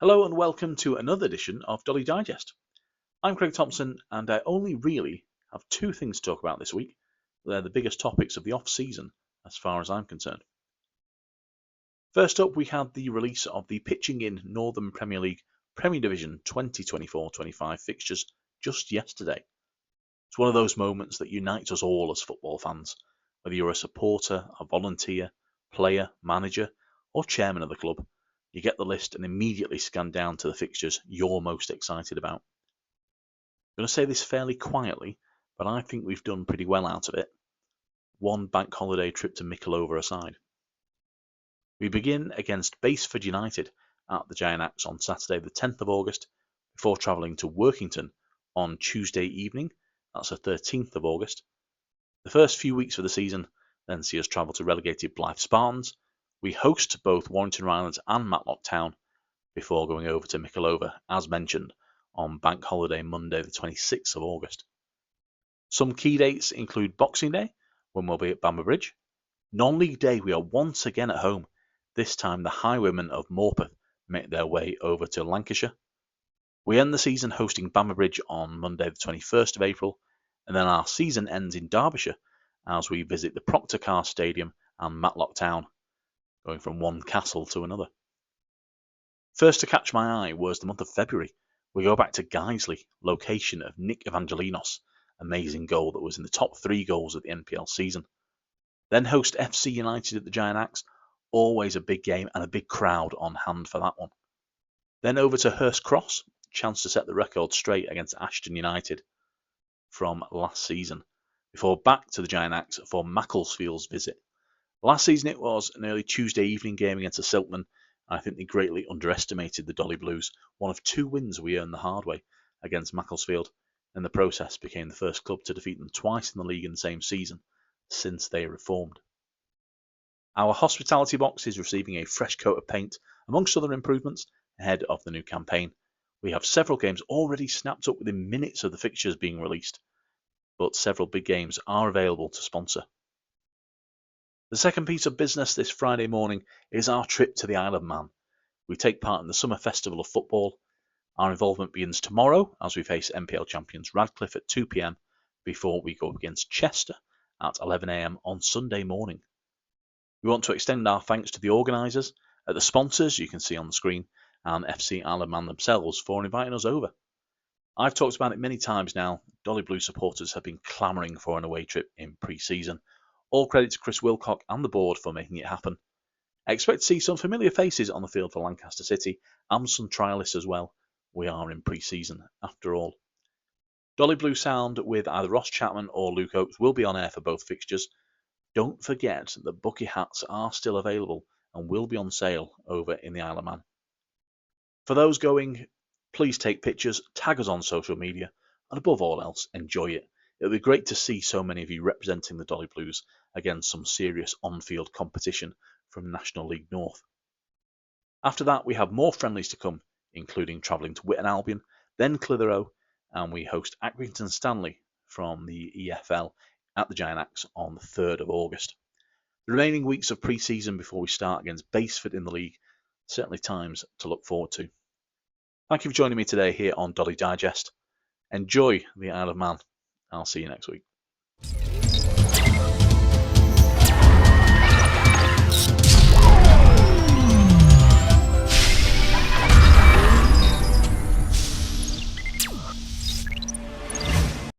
Hello and welcome to another edition of Dolly Digest. I'm Craig Thompson and I only really have two things to talk about this week. They're the biggest topics of the off-season as far as I'm concerned. First up, we had the release of the Pitching In Northern Premier League Premier Division 2024-25 fixtures just yesterday. It's one of those moments that unites us all as football fans, whether you're a supporter, a volunteer, player, manager or chairman of the club. You get the list and immediately scan down to the fixtures you're most excited about. I'm going to say this fairly quietly, but I think we've done pretty well out of it. One bank holiday trip to 𝗕𝗃𝗧 aside. We begin against 𝗵𝐴𝑠ford United at the 𝗙𝑇𝗏𝗂 on Saturday the 10th of August, before travelling to Workington on Tuesday evening, that's the 13th of August. The first few weeks of the season then see us travel to relegated Blyth Spartans. We host both Warrington Rhinelands and Matlock Town before going over to 𝗕𝗃𝗧, as mentioned, on Bank Holiday Monday the 26th of August. Some key dates include Boxing Day, when we'll be at Bamber Bridge. Non-League Day, we are once again at home. This time the Highwaymen of Morpeth make their way over to Lancashire. We end the season hosting Bamber Bridge on Monday the 21st of April, and then our season ends in Derbyshire as we visit the Proctor Carr Stadium and Matlock Town, going from one castle to another. First to catch my eye was the month of February. We go back to 𝗙𝑎𝑐𝗹𝗹𝗆, location of Nick Evangelinos, amazing goal that was in the top 3 goals of the NPL season. Then host FC United at the 𝗙𝑇𝗏𝗂, always a big game and a big crowd on hand for that one. Then over to Hurst Cross, chance to set the record straight against Ashton United from last season, before back to the 𝗙𝗏𝗂 for Macclesfield's visit. Last season it was an early Tuesday evening game against the Silkmen. I think they greatly underestimated the Dolly Blues. One of 2 wins we earned the hard way against Macclesfield. In the process became the first club to defeat them twice in the league in the same season since they reformed. Our hospitality box is receiving a fresh coat of paint, amongst other improvements, ahead of the new campaign. We have several games already snapped up within minutes of the fixtures being released, but several big games are available to sponsor. The second piece of business this Friday morning is our trip to the Isle of Man. We take part in the Summer Festival of Football. Our involvement begins tomorrow as we face NPL champions Radcliffe at 2 p.m. before we go up against Chester at 11 a.m. on Sunday morning. We want to extend our thanks to the organisers, the sponsors you can see on the screen, and FC Isle of Man themselves for inviting us over. I've talked about it many times now. Dolly Blue supporters have been clamouring for an away trip in pre-season. All credit to Chris Wilcock and the board for making it happen. I expect to see some familiar faces on the field for Lancaster City and some trialists as well. We are in pre-season after all. Dolly Blue Sound with either Ross Chapman or Luke Oakes will be on air for both fixtures. Don't forget that bucket hats are still available and will be on sale over in the Isle of Man. For those going, please take pictures, tag us on social media, and above all else, enjoy it. It'll be great to see so many of you representing the Dolly Blues against some serious on-field competition from National League North. After that, we have more friendlies to come, including travelling to Whitton Albion, then Clitheroe, and we host Accrington Stanley from the EFL at the 𝗙𝗏𝗂𝗏 on the 3rd of August. The remaining weeks of pre-season before we start against 𝗵𝐴𝑠ford in the league, certainly times to look forward to. Thank you for joining me today here on Dolly Digest. Enjoy the Isle of Man. I'll see you next week.